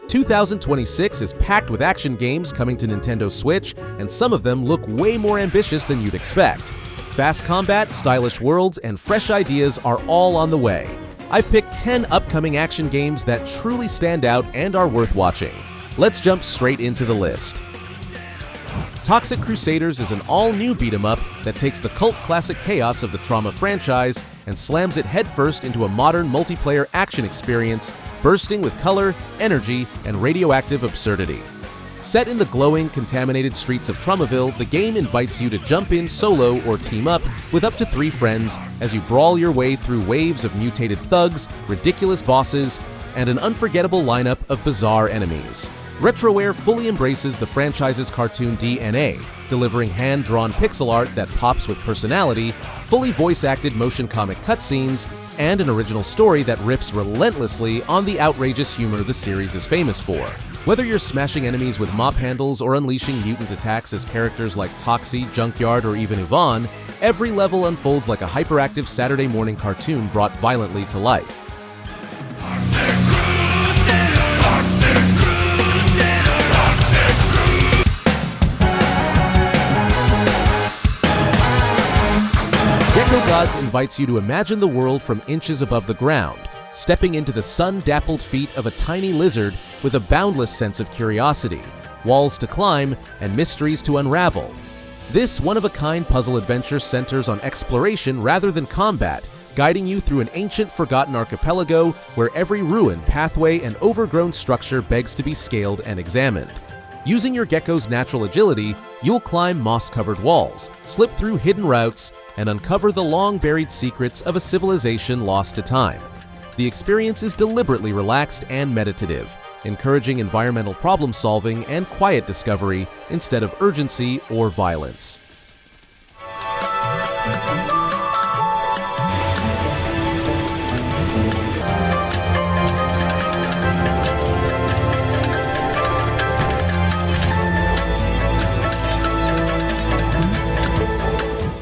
2026 is packed with action games coming to Nintendo Switch, and some of them look way more ambitious than you'd expect. Fast combat, stylish worlds, and fresh ideas are all on the way. I've picked 10 upcoming action games that truly stand out and are worth watching. Let's jump straight into the list. Toxic Crusaders is an all-new beat-em-up that takes the cult classic chaos of the Trauma franchise and slams it headfirst into a modern multiplayer action experience bursting with color, energy, and radioactive absurdity. Set in the glowing, contaminated streets of Traumaville, the game invites you to jump in solo or team up with up to 3 friends as you brawl your way through waves of mutated thugs, ridiculous bosses, and an unforgettable lineup of bizarre enemies. Retroware fully embraces the franchise's cartoon DNA, delivering hand-drawn pixel art that pops with personality, fully voice-acted motion comic cutscenes, and an original story that riffs relentlessly on the outrageous humor the series is famous for. Whether you're smashing enemies with mop handles or unleashing mutant attacks as characters like Toxie, Junkyard, or even Yvonne, every level unfolds like a hyperactive Saturday morning cartoon brought violently to life. Gecko Gods invites you to imagine the world from inches above the ground, stepping into the sun-dappled feet of a tiny lizard with a boundless sense of curiosity, walls to climb, and mysteries to unravel. This one-of-a-kind puzzle adventure centers on exploration rather than combat, guiding you through an ancient forgotten archipelago where every ruin, pathway, and overgrown structure begs to be scaled and examined. Using your gecko's natural agility, you'll climb moss-covered walls, slip through hidden routes, and uncover the long-buried secrets of a civilization lost to time. The experience is deliberately relaxed and meditative, encouraging environmental problem-solving and quiet discovery instead of urgency or violence.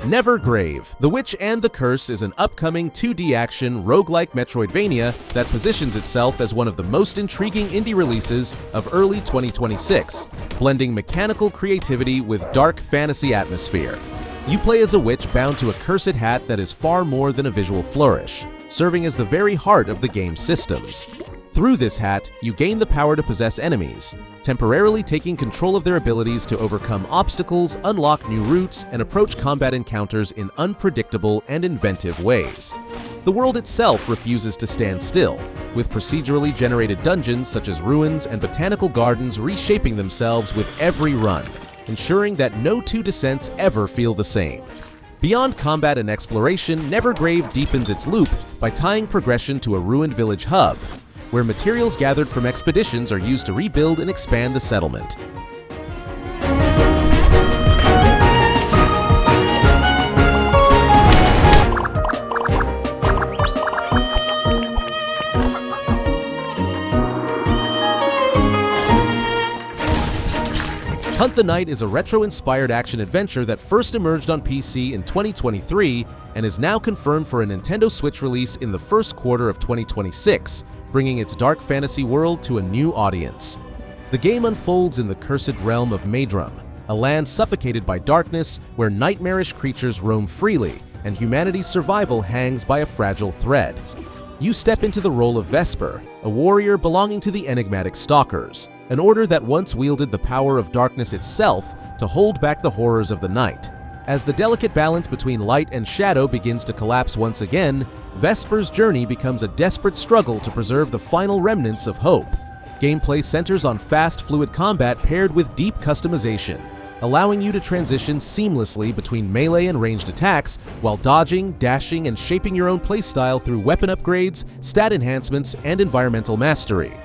Nevergrave. The Witch and the Curse is an upcoming 2D action roguelike Metroidvania that positions itself as one of the most intriguing indie releases of early 2026, blending mechanical creativity with dark fantasy atmosphere. You play as a witch bound to a cursed hat that is far more than a visual flourish, serving as the very heart of the game's systems. Through this hat, you gain the power to possess enemies, temporarily taking control of their abilities to overcome obstacles, unlock new routes, and approach combat encounters in unpredictable and inventive ways. The world itself refuses to stand still, with procedurally generated dungeons such as ruins and botanical gardens reshaping themselves with every run, ensuring that no 2 descents ever feel the same. Beyond combat and exploration, Nevergrave deepens its loop by tying progression to a ruined village hub, where materials gathered from expeditions are used to rebuild and expand the settlement. Hunt the Night is a retro-inspired action-adventure that first emerged on PC in 2023 and is now confirmed for a Nintendo Switch release in the first quarter of 2026, bringing its dark fantasy world to a new audience. The game unfolds in the cursed realm of Maedrum, a land suffocated by darkness where nightmarish creatures roam freely and humanity's survival hangs by a fragile thread. You step into the role of Vesper, a warrior belonging to the enigmatic Stalkers, an order that once wielded the power of darkness itself to hold back the horrors of the night. As the delicate balance between light and shadow begins to collapse once again, Vesper's journey becomes a desperate struggle to preserve the final remnants of hope. Gameplay centers on fast, fluid combat paired with deep customization, allowing you to transition seamlessly between melee and ranged attacks while dodging, dashing, and shaping your own playstyle through weapon upgrades, stat enhancements, and environmental mastery.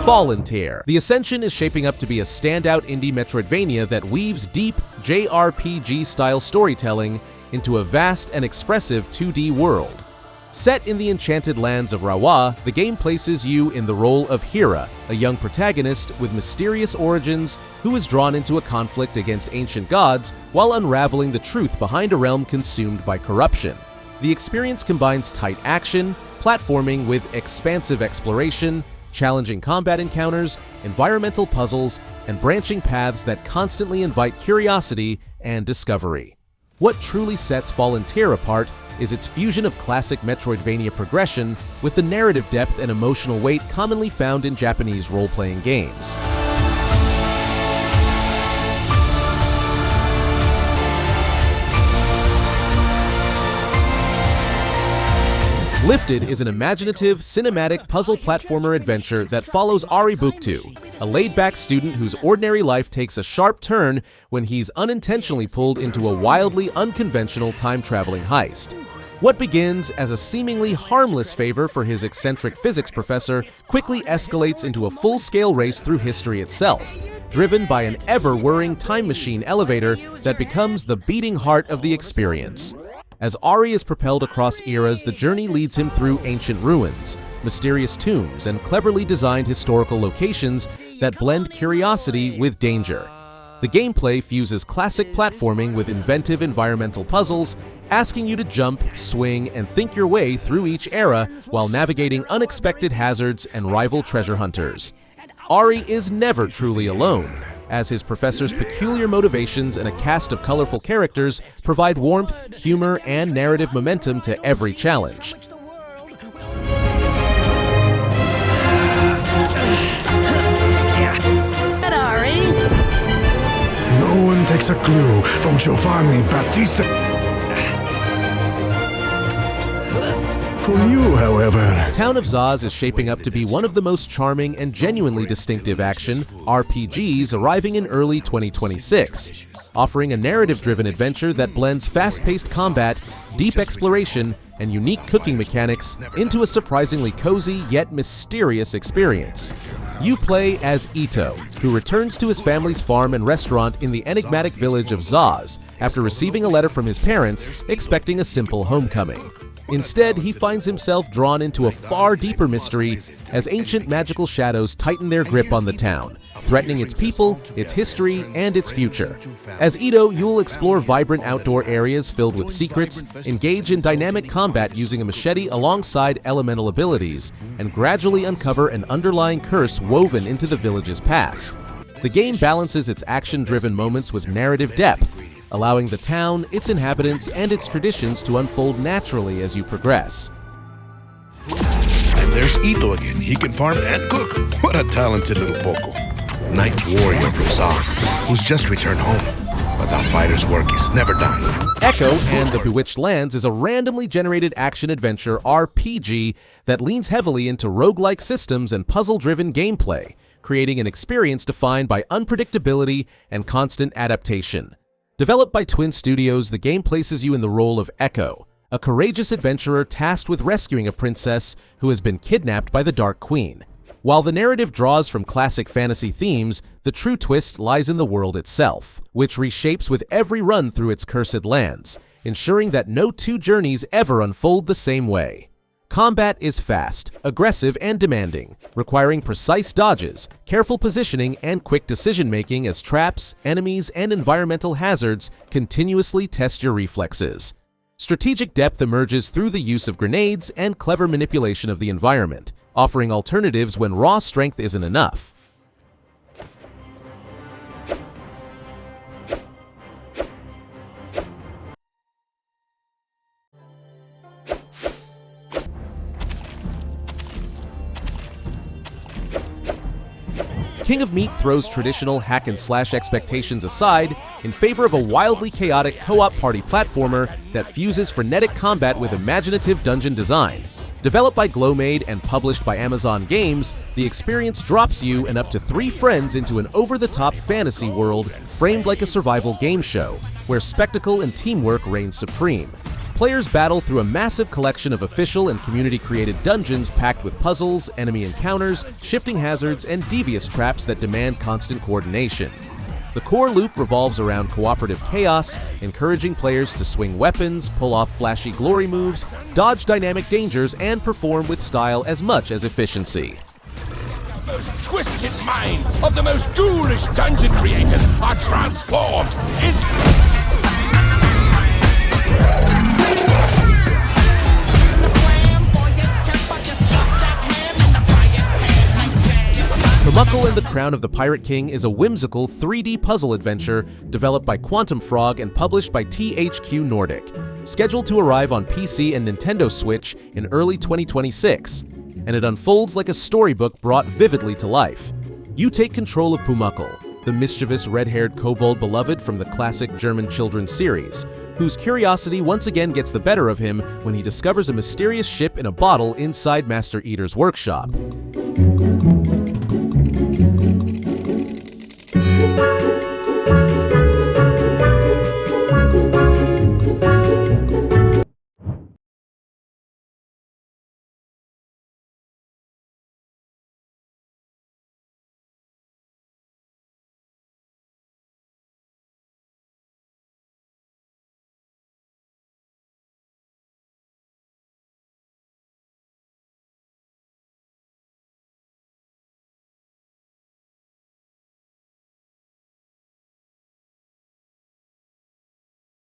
Volunteer. The Ascension is shaping up to be a standout indie Metroidvania that weaves deep JRPG-style storytelling into a vast and expressive 2D world. Set in the enchanted lands of Rawa, the game places you in the role of Hira, a young protagonist with mysterious origins who is drawn into a conflict against ancient gods while unraveling the truth behind a realm consumed by corruption. The experience combines tight action, platforming with expansive exploration, challenging combat encounters, environmental puzzles, and branching paths that constantly invite curiosity and discovery. What truly sets Fallen Tier apart is its fusion of classic Metroidvania progression with the narrative depth and emotional weight commonly found in Japanese role-playing games. Lifted is an imaginative, cinematic puzzle platformer adventure that follows Ari Buktu, a laid-back student whose ordinary life takes a sharp turn when he's unintentionally pulled into a wildly unconventional time-traveling heist. What begins as a seemingly harmless favor for his eccentric physics professor quickly escalates into a full-scale race through history itself, driven by an ever-whirring time machine elevator that becomes the beating heart of the experience. As Ari is propelled across eras, the journey leads him through ancient ruins, mysterious tombs, and cleverly designed historical locations that blend curiosity with danger. The gameplay fuses classic platforming with inventive environmental puzzles, asking you to jump, swing, and think your way through each era while navigating unexpected hazards and rival treasure hunters. Ari is never truly alone, as his professor's peculiar motivations and a cast of colorful characters provide warmth, humor, and narrative momentum to every challenge. No one takes a clue from Giovanni Battista. For you, however... Town of Zaz is shaping up to be one of the most charming and genuinely distinctive action RPGs arriving in early 2026, offering a narrative-driven adventure that blends fast-paced combat, deep exploration, and unique cooking mechanics into a surprisingly cozy yet mysterious experience. You play as Ito, who returns to his family's farm and restaurant in the enigmatic village of Zaz after receiving a letter from his parents expecting a simple homecoming. Instead, he finds himself drawn into a far deeper mystery as ancient magical shadows tighten their grip on the town, threatening its people, its history, and its future. As Ito, you'll explore vibrant outdoor areas filled with secrets, engage in dynamic combat using a machete alongside elemental abilities, and gradually uncover an underlying curse woven into the village's past. The game balances its action-driven moments with narrative depth, allowing the town, its inhabitants, and its traditions to unfold naturally as you progress. And there's Ito again. He can farm and cook. What a talented little Poco. Knight warrior from Zaz, who's just returned home. But that fighter's work is never done. Echo and the Bewitched Lands is a randomly generated action-adventure RPG that leans heavily into roguelike systems and puzzle-driven gameplay, creating an experience defined by unpredictability and constant adaptation. Developed by Twin Studios, the game places you in the role of Echo, a courageous adventurer tasked with rescuing a princess who has been kidnapped by the Dark Queen. While the narrative draws from classic fantasy themes, the true twist lies in the world itself, which reshapes with every run through its cursed lands, ensuring that no two journeys ever unfold the same way. Combat is fast, aggressive, and demanding, requiring precise dodges, careful positioning, and quick decision-making as traps, enemies, and environmental hazards continuously test your reflexes. Strategic depth emerges through the use of grenades and clever manipulation of the environment, offering alternatives when raw strength isn't enough. King of Meat throws traditional hack-and-slash expectations aside in favor of a wildly chaotic co-op party platformer that fuses frenetic combat with imaginative dungeon design. Developed by Glowmade and published by Amazon Games, the experience drops you and up to 3 friends into an over-the-top fantasy world framed like a survival game show, where spectacle and teamwork reign supreme. Players battle through a massive collection of official and community-created dungeons packed with puzzles, enemy encounters, shifting hazards, and devious traps that demand constant coordination. The core loop revolves around cooperative chaos, encouraging players to swing weapons, pull off flashy glory moves, dodge dynamic dangers, and perform with style as much as efficiency. The most twisted minds of the most ghoulish dungeon creators are transformed into... Pumuckl and the Crown of the Pirate King is a whimsical 3D puzzle adventure developed by Quantum Frog and published by THQ Nordic, scheduled to arrive on PC and Nintendo Switch in early 2026, and it unfolds like a storybook brought vividly to life. You take control of Pumuckl, the mischievous red-haired kobold beloved from the classic German children's series, whose curiosity once again gets the better of him when he discovers a mysterious ship in a bottle inside Master Eater's workshop.